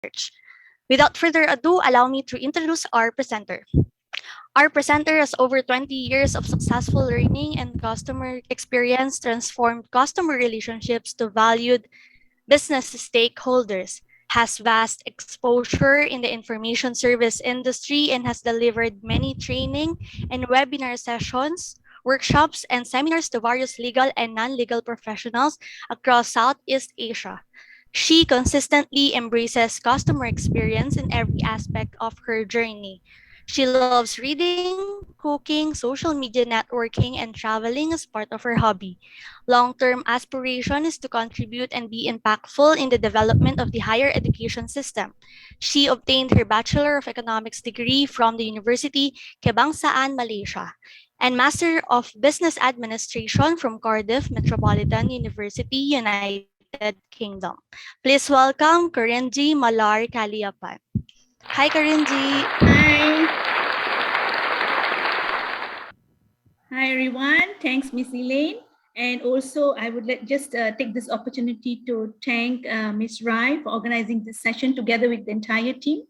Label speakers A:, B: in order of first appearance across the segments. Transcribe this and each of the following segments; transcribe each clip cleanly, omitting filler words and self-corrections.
A: research. Without further ado, allow me to introduce our presenter. Our presenter has over 20 years of successful learning and customer experience transformed customer relationships to valued business stakeholders, has vast exposure in the information service industry, and has delivered many training and webinar sessions, workshops, and seminars to various legal and non-legal professionals across Southeast Asia. She consistently embraces customer experience in every aspect of her journey. She loves reading, cooking, social media networking, and traveling as part of her hobby. Long-term aspiration is to contribute and be impactful in the development of the higher education system. She obtained her Bachelor of Economics degree from the University Kebangsaan, Malaysia, and Master of Business Administration from Cardiff Metropolitan University, United Kingdom. Please welcome Kurinji Malar Kaliappan. Hi Kurinji.
B: Hi. Hi, everyone. Thanks, Miss Elaine. And also, I would just take this opportunity to thank Miss Rai for organizing this session together with the entire team.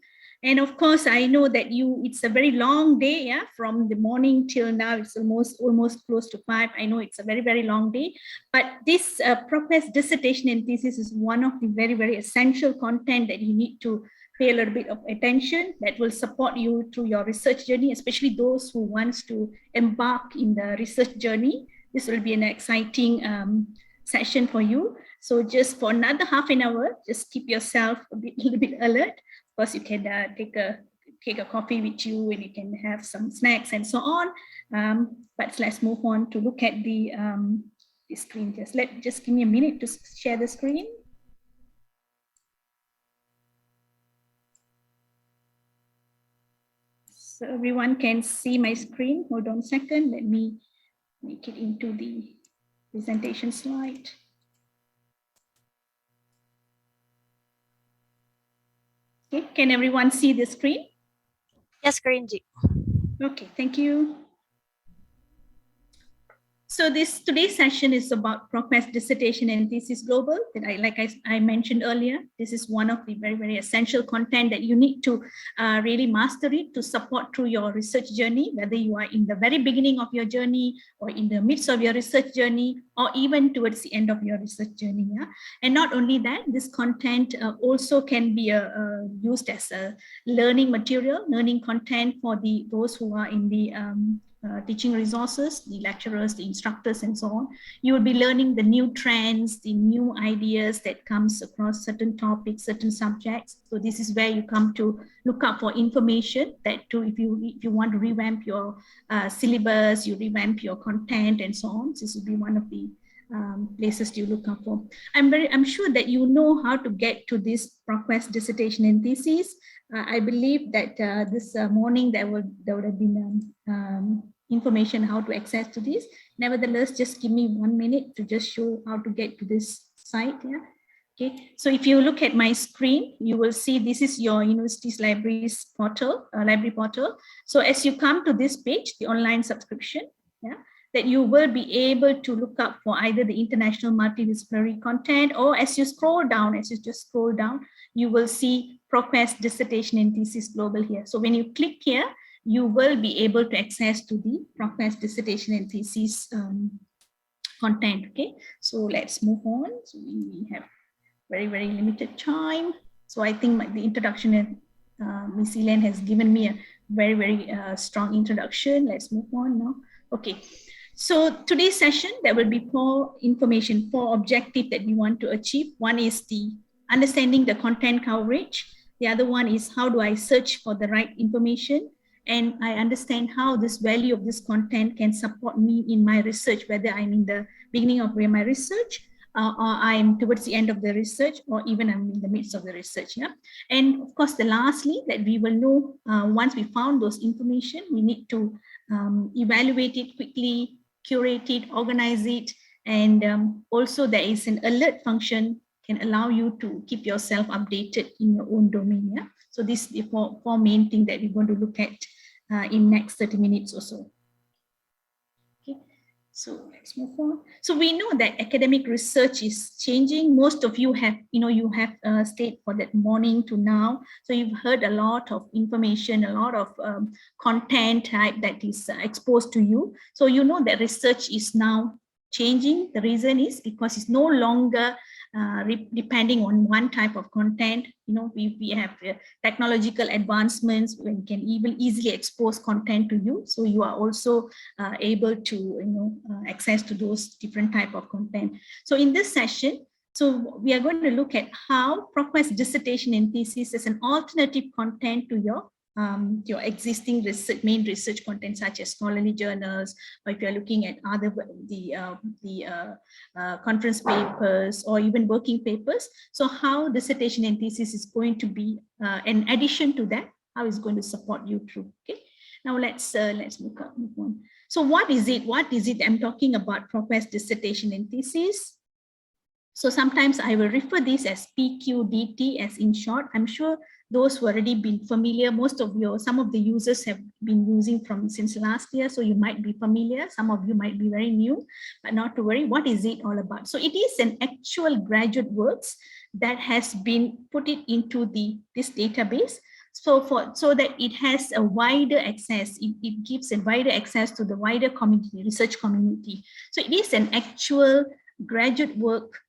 B: And of course, I know that it's a very long day, yeah, from the morning till now. It's almost close to 5. I know it's a very, very long day. But this ProQuest dissertation and thesis is one of the very, very essential content that you need to pay a little bit of attention that will support you through your research journey, especially those who wants to embark in the research journey. This will be an exciting session for you. So just for another half an hour, just keep yourself a little bit alert. Of course, you can take a coffee with you and you can have some snacks and so on. But let's move on to look at the screen. Just give me a minute to share the screen. So everyone can see my screen. Hold on a second. Let me make it into the presentation slide. Okay, can everyone see the screen?
A: Yes, Kurinji.
B: Okay, thank you. So today's session is about ProQuest Dissertation and Theses Global. That I mentioned earlier, this is one of the very, very essential content that you need to really master it to support through your research journey, whether you are in the very beginning of your journey or in the midst of your research journey, or even towards the end of your research journey. Yeah? And not only that, this content also can be used as a learning material, learning content for those who are in the teaching resources, the lecturers, the instructors, and so on. You will be learning the new trends, the new ideas that comes across certain topics, certain subjects. So this is where you come to look up for information that too, if you want to revamp your syllabus, you revamp your content and so on. This will be one of the places you look up for. I'm sure that you know how to get to this ProQuest dissertation and thesis. I believe that this morning there would have been information how to access to this. Nevertheless, just give me 1 minute to just show how to get to this site. Yeah. Okay. So if you look at my screen, you will see this is your university's library portal. So as you come to this page, the online subscription, yeah, that you will be able to look up for either the international multidisciplinary content, or as you just scroll down, you will see ProQuest Dissertation and Theses Global here. So when you click here, you will be able to access to the ProQuest Dissertation and Theses content. Okay, so let's move on. So we have very, very limited time. So I think the introduction, Ms. Elaine has given me a very, very strong introduction. Let's move on now. Okay. So today's session, there will be 4 objectives that we want to achieve. One is the understanding the content coverage. The other one is how do I search for the right information? And I understand how this value of this content can support me in my research, whether I'm in the beginning of my research, or I'm towards the end of the research, or even I'm in the midst of the research. Yeah. And of course, lastly, that we will know once we found those information, we need to evaluate it quickly, curate it, organize it, and also there is an alert function can allow you to keep yourself updated in your own domain. Yeah? So these are the four main things that we're going to look at in next 30 minutes or so. Okay. So let's move on. So we know that academic research is changing. Most of you have, stayed for that morning to now. So you've heard a lot of information, a lot of content type that is exposed to you. So you know that research is now changing. The reason is because it's no longer depending on one type of content. We have technological advancements when we can even easily expose content to you. So you are also able to access to those different type of content. So in this session, so we are going to look at how ProQuest dissertation and thesis is an alternative content to your existing main research content, such as scholarly journals, or if you're looking at other conference papers or even working papers. So how dissertation and thesis is going to be an addition to that, how it's going to support you through. Okay. Now let's move on. So what is it? What is it I'm talking about? ProQuest dissertation and thesis. So sometimes I will refer this as PQDT as in short. I'm sure those who already been familiar, some of the users have been using from since last year. So you might be familiar. Some of you might be very new, but not to worry. What is it all about? So it is an actual graduate works that has been put it into this database. So that it has a wider access, it gives a wider access to the wider community, research community. So it is an actual graduate work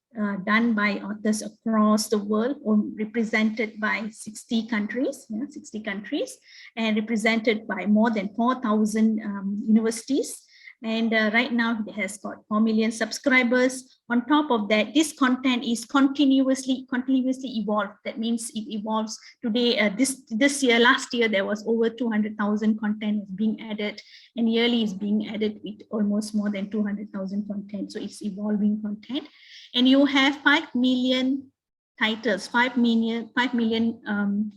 B: done by authors across the world, or represented by 60 countries, 60 countries, and represented by more than 4,000 universities. And right now it has got 4 million subscribers. On top of that, this content is continuously evolved. That means it evolves. Today, last year, there was over 200,000 content being added, and yearly is being added with almost more than 200,000 content. So it's evolving content. And you have 5 million titles, 5 million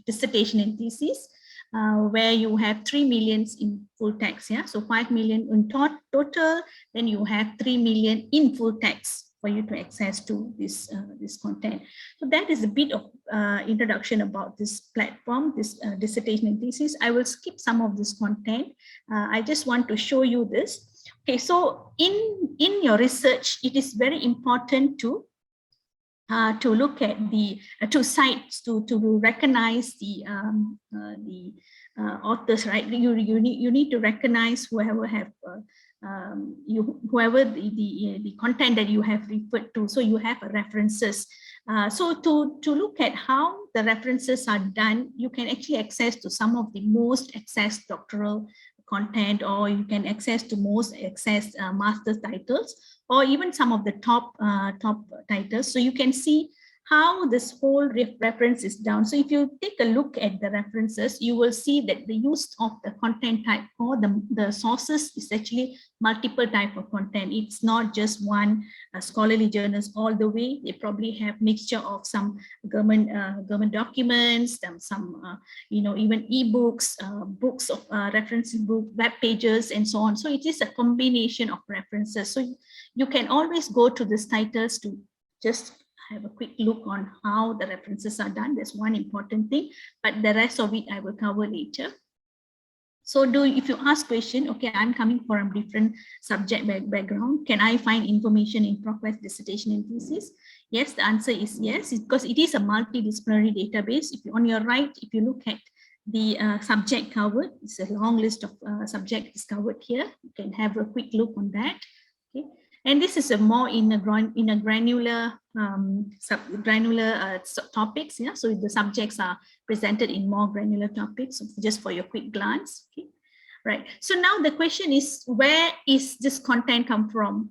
B: dissertation and thesis, where you have 3 million in full text. Yeah, so 5 million in total, then you have 3 million in full text for you to access to this content. So that is a bit of introduction about this platform, this dissertation and thesis. I will skip some of this content. I just want to show you this. Okay, so in your research, it is very important to look at the to cite, to recognize the authors, right? You need to recognize whoever have whoever the content that you have referred to. So you have references. So to look at how the references are done, you can actually access to some of the most accessed doctoral content, or you can access to most accessed master's titles, or even some of the top titles. So you can see how this whole reference is done. So if you take a look at the references, you will see that the use of the content type or the sources is actually multiple type of content. It's not just one scholarly journals all the way. They probably have mixture of some government documents, some even ebooks, books of references, book, web pages, and so on. So it is a combination of references. So you can always go to these titles to just have a quick look on how the references are done. That's one important thing, but the rest of it I will cover later. So if you ask question, okay, I'm coming from a different subject background, can I find information in ProQuest dissertation and thesis? Yes, the answer is yes, because it is a multidisciplinary database. If you, on your right, if you look at the subject covered, it's a long list of subjects covered here. You can have a quick look on that. Okay. And this is a more in a granular topics. Yeah, so the subjects are presented in more granular topics, so just for your quick glance. Okay, right. So now the question is, where is this content come from?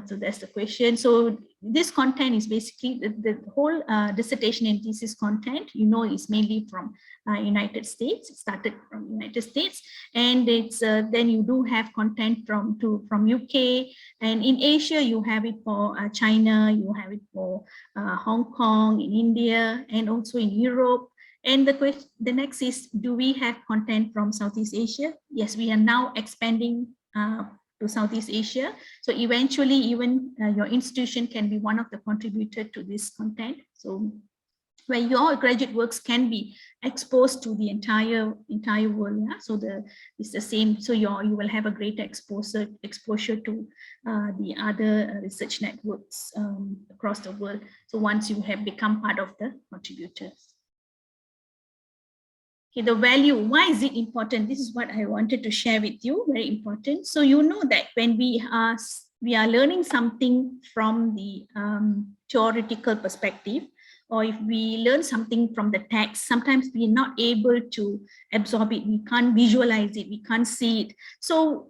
B: So that's the question. So this content is basically the whole dissertation and thesis content. Is mainly from United States. It started from United States, and it's then you do have content from UK, and in Asia you have it for China, you have it for Hong Kong, in India, and also in Europe. And the next is, do we have content from Southeast Asia? Yes, we are now expanding to Southeast Asia. So eventually, even your institution can be one of the contributors to this content. So where your graduate works can be exposed to the entire world. Yeah? So it's the same. So you will have a greater exposure to the other research networks across the world. So once you have become part of the contributors. Okay, the value, why is it important? This is what I wanted to share with you, very important. So you know that when we are learning something from the theoretical perspective, or if we learn something from the text, sometimes we're not able to absorb it, we can't visualize it, we can't see it. So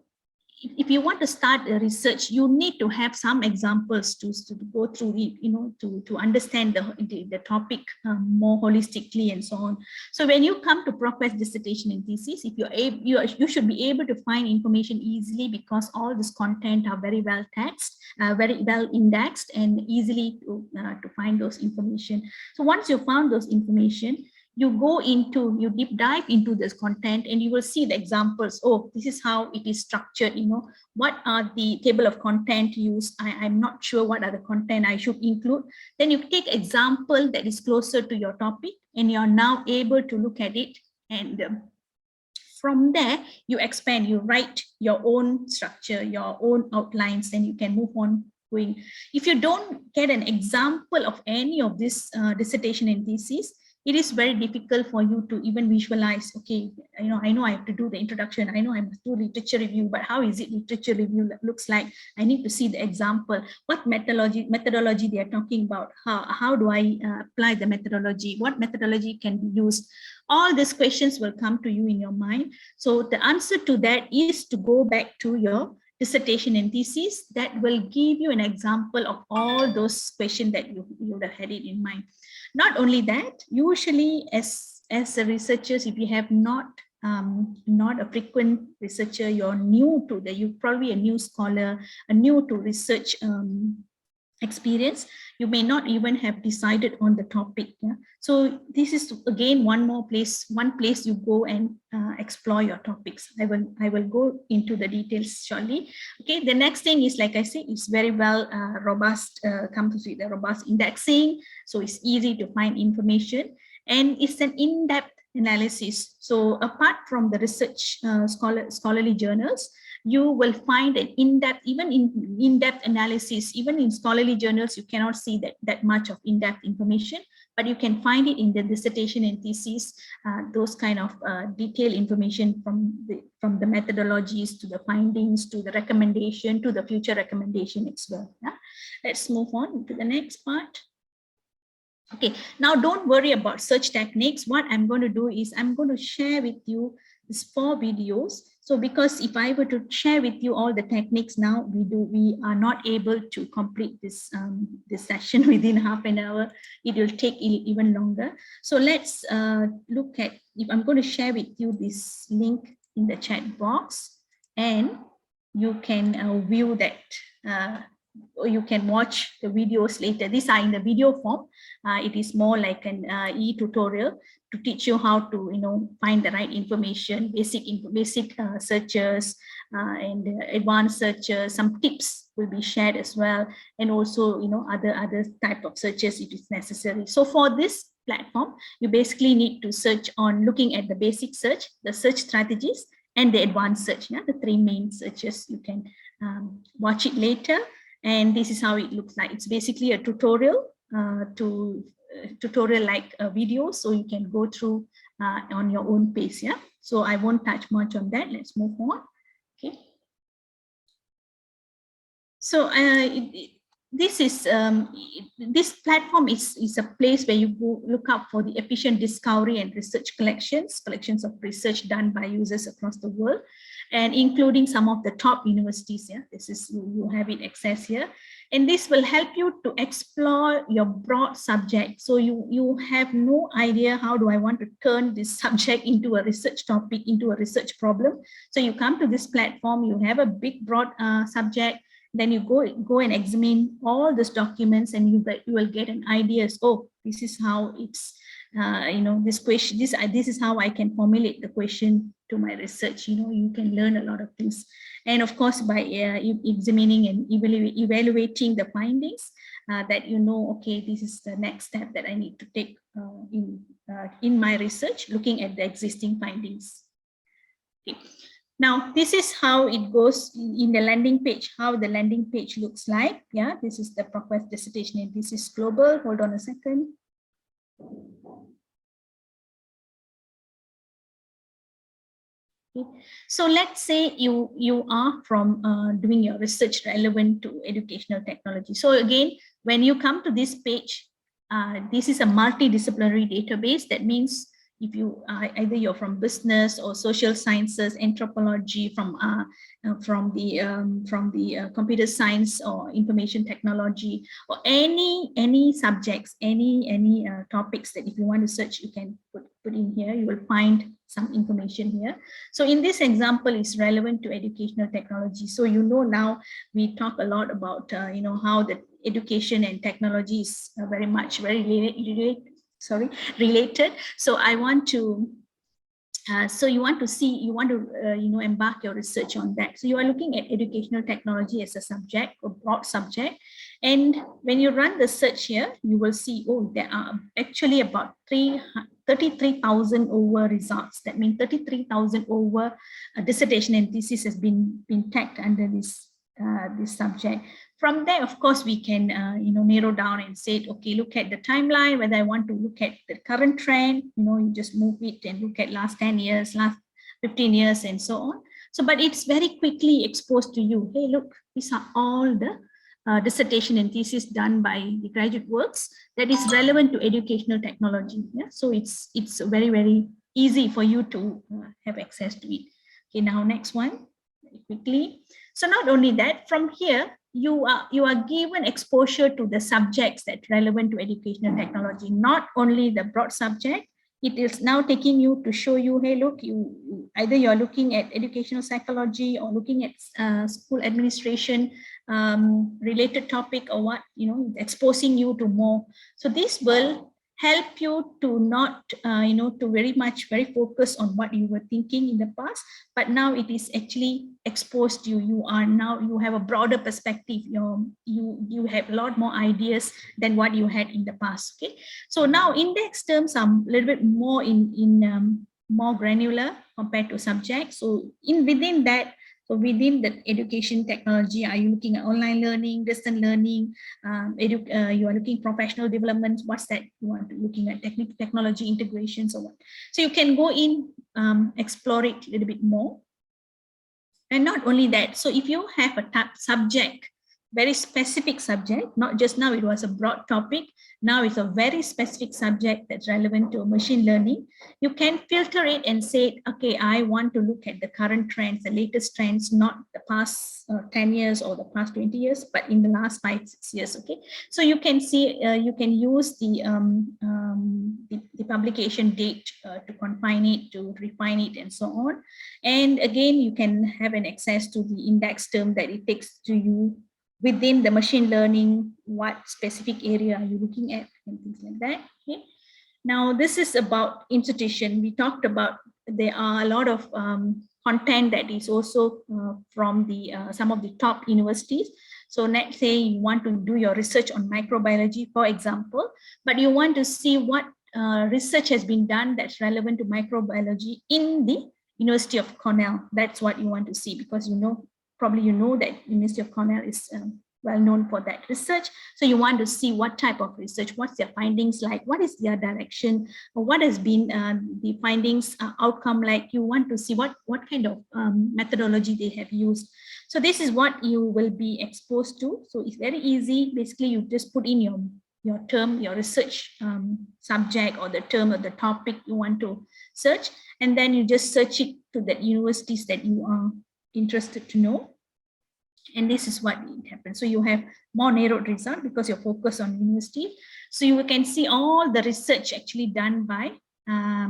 B: if you want to start a research, you need to have some examples to go through it, to understand the topic more holistically and so on. So when you come to ProQuest dissertation and thesis, if you should be able to find information easily, because all this content are very well text, very well indexed, and easily to find those information. So once you found those information, you deep dive into this content, and you will see the examples. Oh, this is how it is structured. What are the table of content used? I'm not sure what are the content I should include. Then you take example that is closer to your topic, and you're now able to look at it. And from there, you expand, you write your own structure, your own outlines, then you can move on. If you don't get an example of any of this dissertation and thesis, it is very difficult for you to even visualize, okay, I know I have to do the introduction, I know I must do literature review, but how is it literature review looks like? I need to see the example, what methodology they are talking about, how do I apply the methodology, what methodology can be used. All these questions will come to you in your mind. So the answer to that is to go back to your dissertation and thesis that will give you an example of all those questions that you would have had it in mind. Not only that, usually as a researchers, if you have not a frequent researcher, you're probably a new scholar, a new to research experience, you may not even have decided on the topic. Yeah? So this is again one place you go and explore your topics. I will go into the details shortly. Okay, the next thing is, like I say, it's very well robust, comes with the robust indexing, so it's easy to find information, and it's an in-depth analysis. So apart from the research scholarly journals, you will find an in-depth, even in-depth analysis. Even in scholarly journals, you cannot see that much of in-depth information, but you can find it in the dissertation and thesis, those kind of detailed information from the methodologies to the findings to the recommendation to the future recommendation as well. Yeah? Let's move on to the next part. Okay, now don't worry about search techniques. What I'm going to do is I'm going to share with you these 4 videos. So because if I were to share with you all the techniques now, we are not able to complete this session within half an hour. It will take even longer. So let's look at, if I'm going to share with you this link in the chat box, and you can view that, or you can watch the videos later. These are in the video form. It is more like an e-tutorial to teach you how to find the right information, basic searches and advanced searches. Some tips will be shared as well, and also other type of searches if it's necessary. So for this platform, you basically need to search on looking at the basic search, the search strategies, and the advanced search. Yeah, the 3 main searches. You can watch it later. And this is how it looks like. It's basically a tutorial tutorial-like video, so you can go through on your own pace. Yeah. So I won't touch much on that. Let's move on. Okay. So this platform is a place where you go look up for the efficient discovery and research collections of research done by users across the world, and including some of the top universities. Yeah, this is you have it access here, and this will help you to explore your broad subject. So you have no idea, how do I want to turn this subject into a research topic, into a research problem. So you come to this platform, you have a big broad subject. Then you go and examine all these documents, and you will get an idea. Oh, this is how it's this question. This is how I can formulate the question to my research. You can learn a lot of things, and of course by examining and evaluating the findings, that you know, okay, this is the next step that I need to take in my research, looking at the existing findings. Okay. Now, this is how it goes in the landing page, how the landing page looks like. Yeah, this is the ProQuest Dissertation Theses Global. Hold on a second. Okay. So let's say you are from doing your research relevant to educational technology. So again, when you come to this page, this is a multidisciplinary database. That means if you either you're from business or social sciences, anthropology, from the computer science or information technology, or any subjects, any topics that if you want to search, you can put in here. You will find some information here. So in this example, is relevant to educational technology. So you know now we talk a lot about how the education and technology is very related. So I want to so you want to embark your research on that. So you are looking at educational technology as a subject, a broad subject. And when you run the search here, you will see, oh, there are actually about 33,000 over results. That means 33,000 over dissertation and thesis has been tagged under this subject. From there, of course, we can narrow down and say, okay, look at the timeline, whether I want to look at the current trend, you just move it and look at last 10 years, last 15 years, and so on. So, but it's very quickly exposed to you. Hey, look, these are all the dissertation and thesis done by the graduate works that is relevant to educational technology. Yeah? So it's very, very easy for you to have access to it. Okay, now next one, very quickly. So not only that, from here, you are given exposure to the subjects that relevant to educational technology, not only the broad subject. It is now taking you to show you, hey, look, either you're looking at educational psychology or looking at school administration related topic, or what, exposing you to more. So this will help you to not, to very focus on what you were thinking in the past, but now it is actually exposed you. You have a broader perspective. You have a lot more ideas than what you had in the past. Okay, so now index terms are a little bit more more granular compared to subject. So within that. So within the education technology, are you looking at online learning, distant learning? You are looking professional development. What's that? You want to looking at technology integrations or what? So you can go in, explore it a little bit more. And not only that, so if you have a subject, very specific subject, not just now it was a broad topic, now it's a very specific subject that's relevant to machine learning, you can filter it and say, okay, I want to look at the current trends, the latest trends, not the past 10 years or the past 20 years, but in the last 5-6 years. Okay, so you can see, you can use the publication date to confine it, to refine it, and so on. And again, you can have an access to the index term that it takes to you within the machine learning, what specific area are you looking at, and things like that. Okay. Now, this is about institution. We talked about there are a lot of content that is also from the some of the top universities. So let's say you want to do your research on microbiology, for example, but you want to see what research has been done that's relevant to microbiology in the University of Cornell. That's what you want to see, because probably that University of Cornell is well known for that research. So you want to see what type of research, what's their findings like, what is their direction, or what has been the findings outcome like. You want to see what kind of methodology they have used. So this is what you will be exposed to. So it's very easy. Basically, you just put in your term, your research subject, or the term or the topic you want to search, and then you just search it to the universities that you are interested to know. And this is what happens. So you have more narrowed result because you're focused on university. So you can see all the research actually done by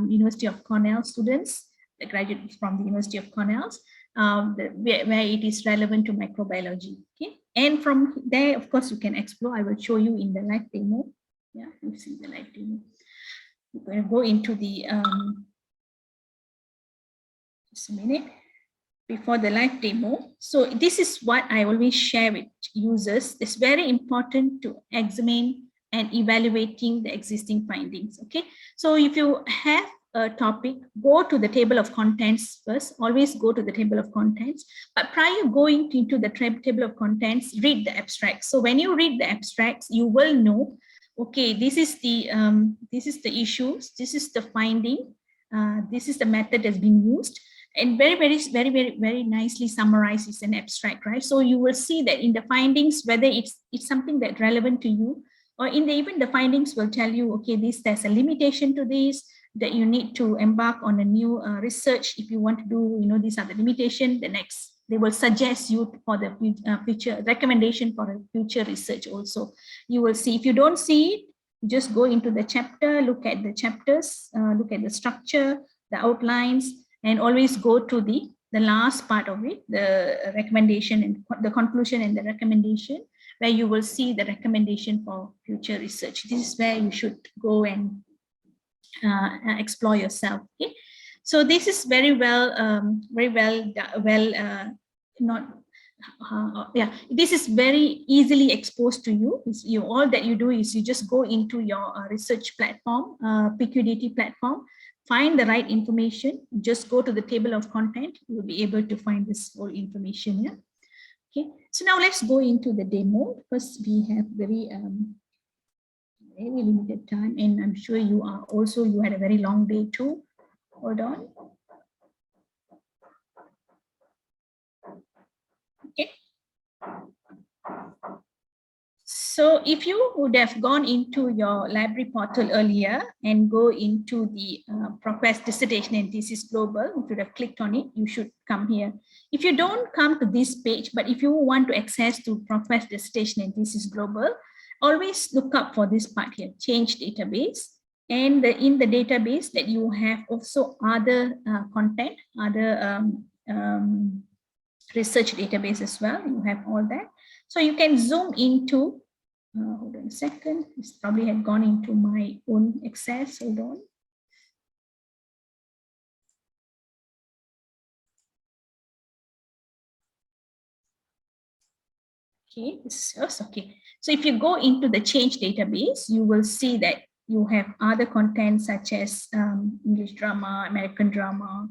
B: University of Cornell students, the graduates from the University of Cornell, where it is relevant to microbiology. Okay, and from there, of course, you can explore. I will show you in the live demo. Yeah, you see the live demo. We're going to go into the just a minute. before the live demo. So this is what I always share with users. It's very important to examine and evaluating the existing findings. Okay, so if you have a topic, go to the table of contents first. Always go to the table of contents. But prior going into the table of contents, read the abstracts. So when you read the abstracts, you will know, okay, this is the issues, this is the finding, this is the method that's been used, and very nicely summarizes an abstract, right? So you will see that in the findings, whether it's something that's relevant to you, or in the even the findings will tell you, okay, there's a limitation to this, that you need to embark on a new research if you want to do, these are the limitations. The next, they will suggest you for the future recommendation for a future research also. You will see. If you don't see it, just go into the chapter, look at the chapters, look at the structure, the outlines, and always go to the last part of it, the recommendation and the conclusion and the recommendation, where you will see the recommendation for future research. This is where you should go and explore yourself. Okay, so this is very well, this is very easily exposed to you. All that you do is you just go into your research platform, PQDT platform, find the right information, just go to the table of content, you will be able to find this whole information here. Okay, so now let's go into the demo, because we have very limited time, and I'm sure you had a very long day too. Hold on. Okay. So if you would have gone into your library portal earlier and go into the ProQuest Dissertation Theses Global, you should have clicked on it, you should come here. If you don't come to this page, but if you want to access to ProQuest Dissertation Theses Global, always look up for this part here, change database. And in the database that you have also other content, other research database as well, you have all that. So you can zoom into, hold on a second, this probably had gone into my own access, hold on. Okay, this is okay. So if you go into the change database, you will see that you have other content such as English drama, American drama,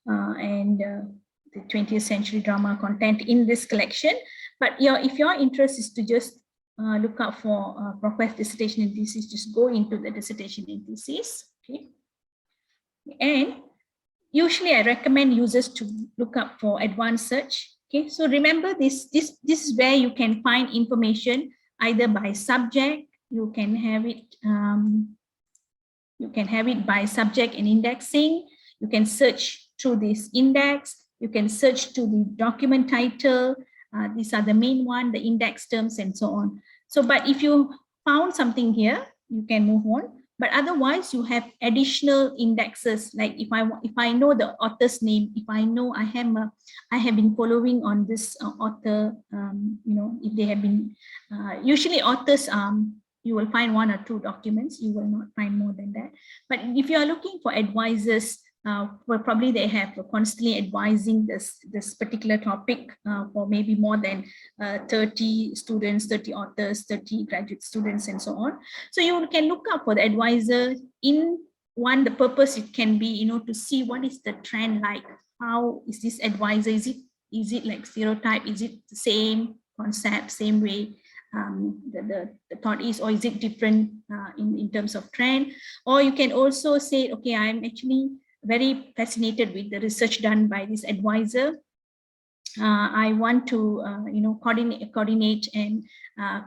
B: and the 20th century drama content in this collection. But if your interest is to just look up for ProQuest Dissertation Theses, just go into the Dissertation Theses. Okay, and usually I recommend users to look up for advanced search. Okay, so remember this is where you can find information either by subject. You can have it by subject and indexing. You can search through this index. You can search to the document title. These are the main one, the index terms, and so on. So, but if you found something here, you can move on. But otherwise, you have additional indexes. Like if I know the author's name, if I know I have been following on this author, if they have been, usually authors, you will find 1 or 2 documents. You will not find more than that. But if you are looking for advisors, well, probably they have constantly advising this particular topic for maybe more than 30 students, 30 authors, 30 graduate students, and so on. So you can look up for the advisor. In one, the purpose it can be, to see what is the trend like. How is this advisor? Is it like stereotype? Is it the same concept, same way the thought is, or is it different in terms of trend? Or you can also say, okay, I'm actually very fascinated with the research done by this advisor. I want to, coordinate and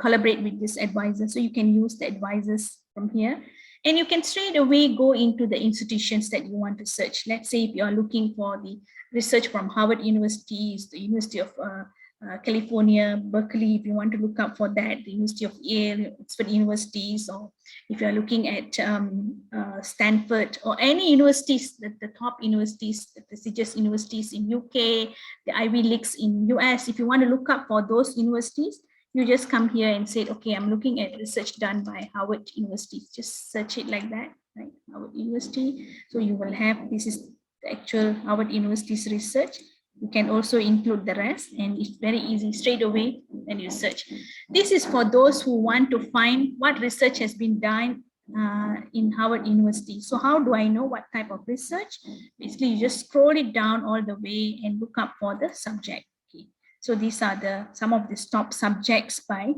B: collaborate with this advisor. So you can use the advisors from here. And you can straight away go into the institutions that you want to search. Let's say if you are looking for the research from Harvard University, the University of California, Berkeley, if you want to look up for that, the University of Yale, Oxford universities, or if you are looking at Stanford or any universities, the top universities, the prestigious universities in UK, the Ivy Leagues in US, if you want to look up for those universities, you just come here and say, okay, I'm looking at research done by Harvard University. Just search it like that, right? Harvard University. So you will have, this is the actual Harvard University's research. You can also include the rest, and it's very easy straight away when you search. This is for those who want to find what research has been done in Harvard University. So how do I know what type of research? Basically, you just scroll it down all the way and look up for the subject. Okay. So these are some of the top subjects by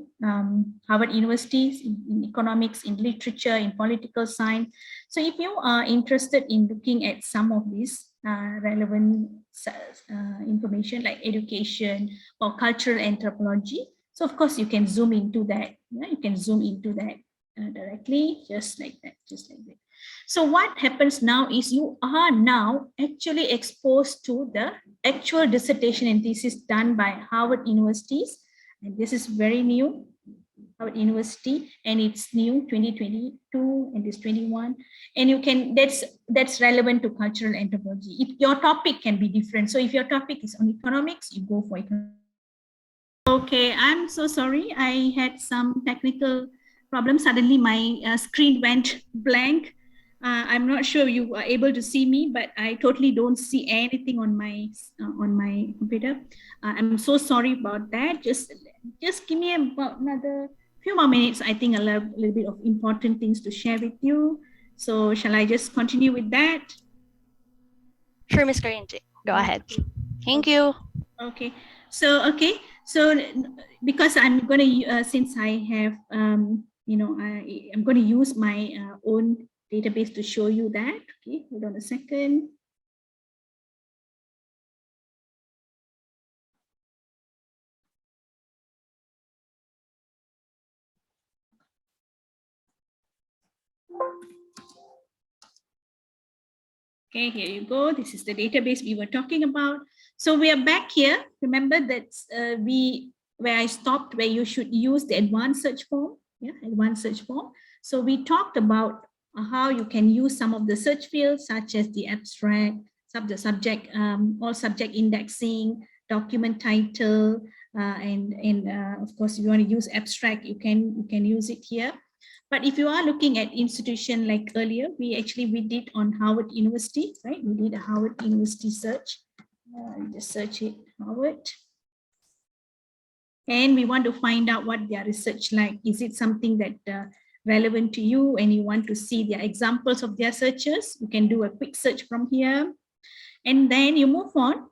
B: Harvard universities in economics, in literature, in political science. So if you are interested in looking at some of these relevant information like education or cultural anthropology, so of course you can zoom into that. Yeah, you can zoom into that directly, just like that, just like that. So what happens now is you are now actually exposed to the actual dissertation and thesis done by Harvard universities. And this is very new, Harvard University, and it's new 2022 and this 21. And you can, that's relevant to cultural anthropology. If your topic can be different. So if your topic is on economics, you go for economics. Okay, I'm so sorry. I had some technical problem. Suddenly my screen went blank. I'm not sure you are able to see me, but I totally don't see anything on my computer. I'm so sorry about that. Just give me about another few more minutes. I think a little bit of important things to share with you. So shall I just continue with that?
A: Sure, Ms. Kurinji. Go ahead. Thank you.
B: Okay. So because I'm going to since I have I'm going to use my own database to show you that. Okay, hold on a second. Okay, here you go. This is the database we were talking about. So we are back here. Remember that where I stopped, where you should use the advanced search form. Yeah, advanced search form. So we talked about how you can use some of the search fields, such as the abstract, subject, all subject indexing, document title, and of course, if you want to use abstract, you can use it here. But if you are looking at institution like earlier, we did on Harvard University, right? We did a Harvard University search. Just search it, Harvard. And we want to find out what their research like. Is it something that relevant to you and you want to see their examples of their searches? You can do a quick search from here. And then you move on.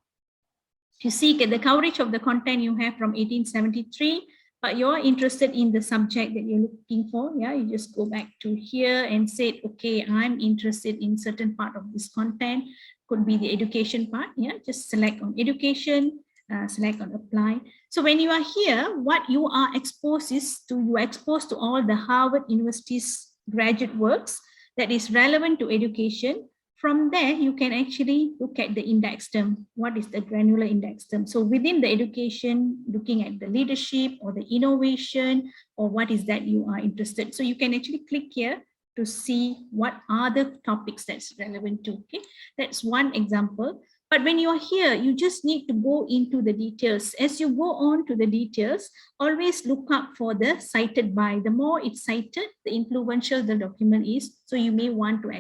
B: You see the coverage of the content you have from 1873, but you're interested in the subject that you're looking for. Yeah, you just go back to here and say, okay, I'm interested in certain part of this content. Could be the education part. Yeah, just select on education, select on apply. So when you are here, what you are exposed is to, you are exposed to all the Harvard University's graduate works that is relevant to education. From there, you can actually look at the index term. What is the granular index term? So within the education, looking at the leadership or the innovation, or what is that you are interested. So you can actually click here to see what are the topics that's relevant to. Okay, that's one example. But when you're here, you just need to go into the details. As you go on to the details, always look up for the cited by. The more it's cited, the influential the document is. So you may want to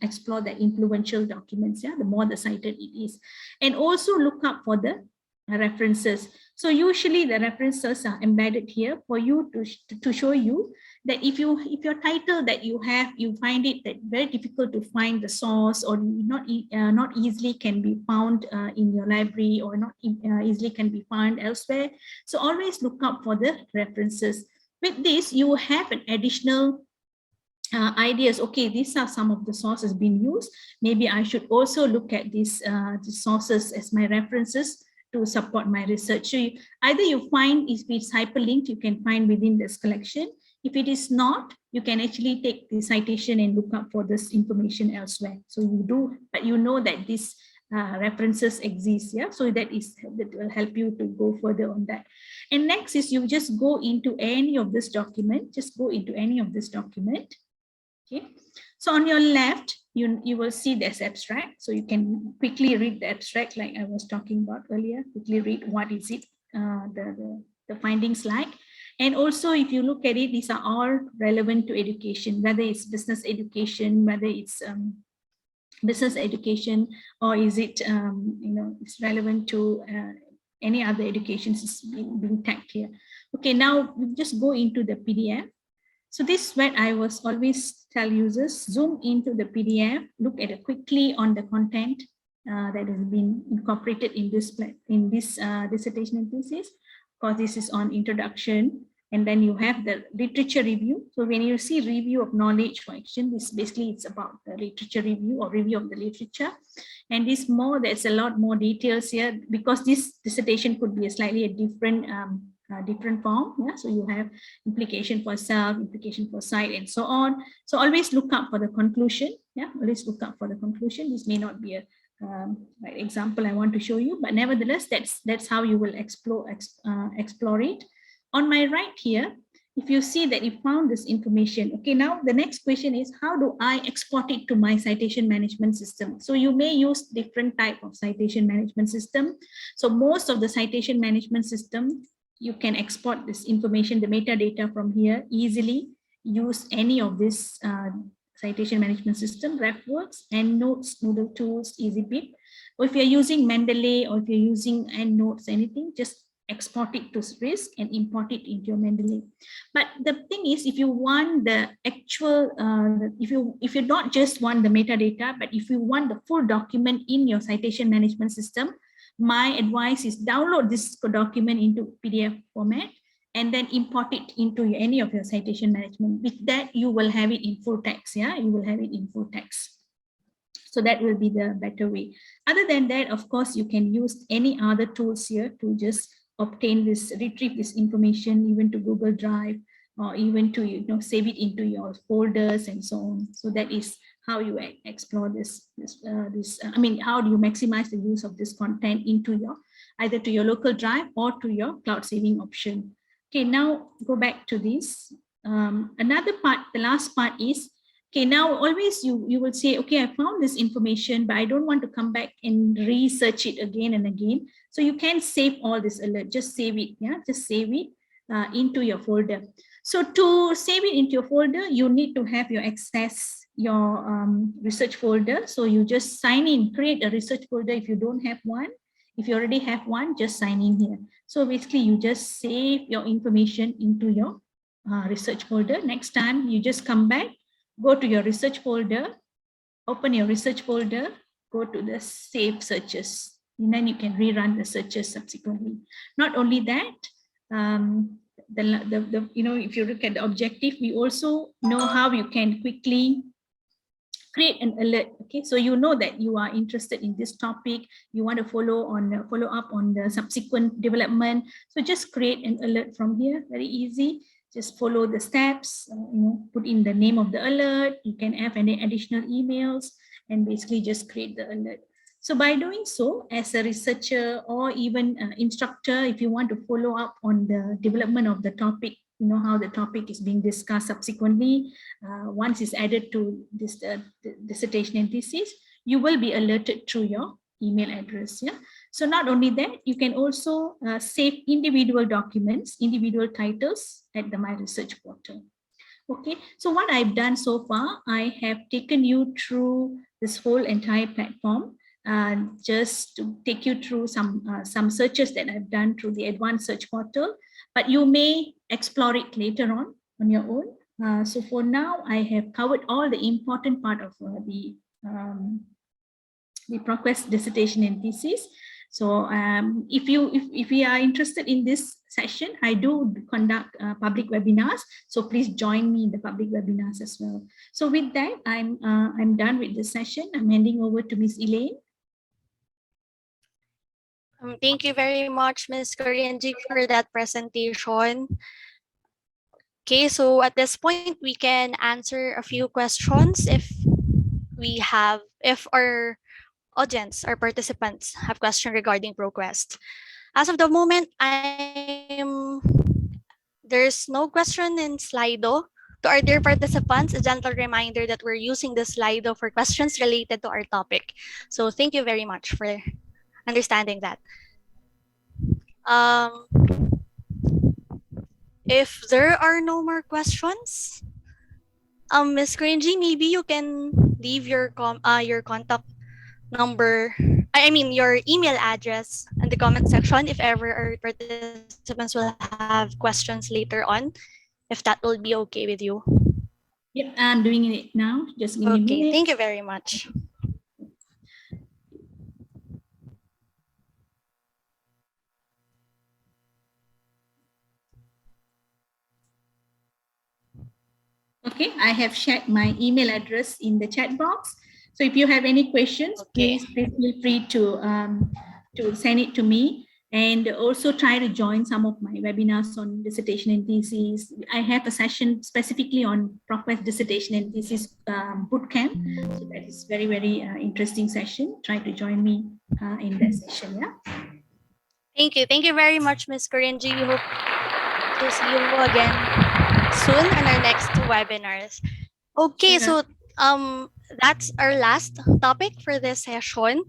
B: explore the influential documents, yeah, the more the cited it is. And also look up for the references. So usually the references are embedded here for you to show you that if your title that you have, you find it that very difficult to find the source, or not easily can be found in your library, or not easily can be found elsewhere. So always look up for the references. With this, you have an additional ideas. Okay, these are some of the sources being used. Maybe I should also look at these sources as my references to support my research. So either you find, if it's hyperlinked, you can find within this collection. If it is not, you can actually take the citation and look up for this information elsewhere. So you do, but you know that these references exist, yeah. So that will help you to go further on that. And next is you just go into any of this document. Just go into any of this document. Okay. So on your left, you will see this abstract. So you can quickly read the abstract, like I was talking about earlier. Quickly read what is it, the findings like. And also, if you look at it, these are all relevant to education, whether it's business education, whether it's business education, or is it it's relevant to any other educations is being tagged here. Okay, now we just go into the PDF. So this is where I was always tell users, zoom into the PDF, look at it quickly on the content that has been incorporated in this dissertation and thesis, because this is on introduction. And then you have the literature review. So when you see review of knowledge for action, this basically it's about the literature review or review of the literature. And this more, there's a lot more details here, because this dissertation could be a slightly different form. Yeah? So you have implication for self, implication for site, and so on. So always look up for the conclusion. Yeah, always look up for the conclusion. This may not be a right example I want to show you, but nevertheless, that's how you will explore it. On my right here, if you see that you found this information, okay, now the next question is, how do I export it to my citation management system? So you may use different type of citation management system. So most of the citation management system, you can export this information, the metadata from here easily, use any of this citation management system, RefWorks, EndNotes, Noodle Tools, EasyBit. Or if you're using Mendeley, or if you're using EndNotes, anything, just export it to RISC and import it into your Mendeley. But the thing is, if you want the actual, if you not just want the metadata, but if you want the full document in your citation management system, my advice is download this document into PDF format and then import it into any of your citation management. With that, you will have it in full text. Yeah, you will have it in full text. So that will be the better way. Other than that, of course, you can use any other tools here to just obtain this, retrieve this information, even to Google Drive, or even to save it into your folders and so on. So that is how you explore this. I mean, how do you maximize the use of this content into your, either to your local drive or to your cloud saving option. Okay, now go back to this. Another part, the last part is, okay, now always you will say, okay, I found this information, but I don't want to come back and research it again and again. So you can save all this alert, just save it, yeah, just save it into your folder. So to save it into your folder, you need to have your access, your research folder. So you just sign in, create a research folder if you don't have one. If you already have one, just sign in here. So basically you just save your information into your research folder. Next time you just come back, go to your research folder, open your research folder, go to the save searches, and then you can rerun the searches subsequently. Not only that, if you look at the objective, we also know how you can quickly create an alert. Okay, so you know that you are interested in this topic, you want to follow up on the subsequent development. So just create an alert from here, very easy. Just follow the steps, put in the name of the alert. You can have any additional emails and basically just create the alert. So by doing so, as a researcher or even an instructor, if you want to follow up on the development of the topic, how the topic is being discussed subsequently, once it's added to this dissertation and thesis, you will be alerted through your email address. Yeah. So not only that, you can also save individual documents, individual titles at the My Research portal. Okay, so what I've done so far, I have taken you through this whole entire platform, just to take you through some searches that I've done through the advanced search portal, but you may explore it later on your own. So for now, I have covered all the important part of the ProQuest dissertation and thesis. So if you are interested in this session, I do conduct public webinars. So please join me in the public webinars as well. So with that, I'm done with this session. I'm handing over to Ms. Elaine.
A: Thank you very much, Ms. Kurinji, for that presentation. Okay, so at this point, we can answer a few questions if our audience, our participants have questions regarding ProQuest. As of the moment, there's no question in Slido. To our dear participants, a gentle reminder that we're using the Slido for questions related to our topic. So thank you very much for understanding that. If there are no more questions, Ms. Kurinji, maybe you can leave your contact number, I mean your email address in the comment section if ever our participants will have questions later on, if that will be okay with you.
B: Yep, I'm doing it now. Just give me a
A: Okay, thank
B: minute.
A: you very much.
B: Okay, I have shared my email address in the chat box. So if you have any questions,
A: Okay.
B: please feel free to send it to me, and also try to join some of my webinars on dissertation and thesis. I have a session specifically on ProQuest Dissertation and Thesis Bootcamp. So that is very interesting session. Try to join me in that session. Yeah.
A: Thank you. Thank you very much, Ms. Kurinji. We hope to see you again soon in our next webinars. Okay,
B: Sure.
A: so that's our last topic for this session.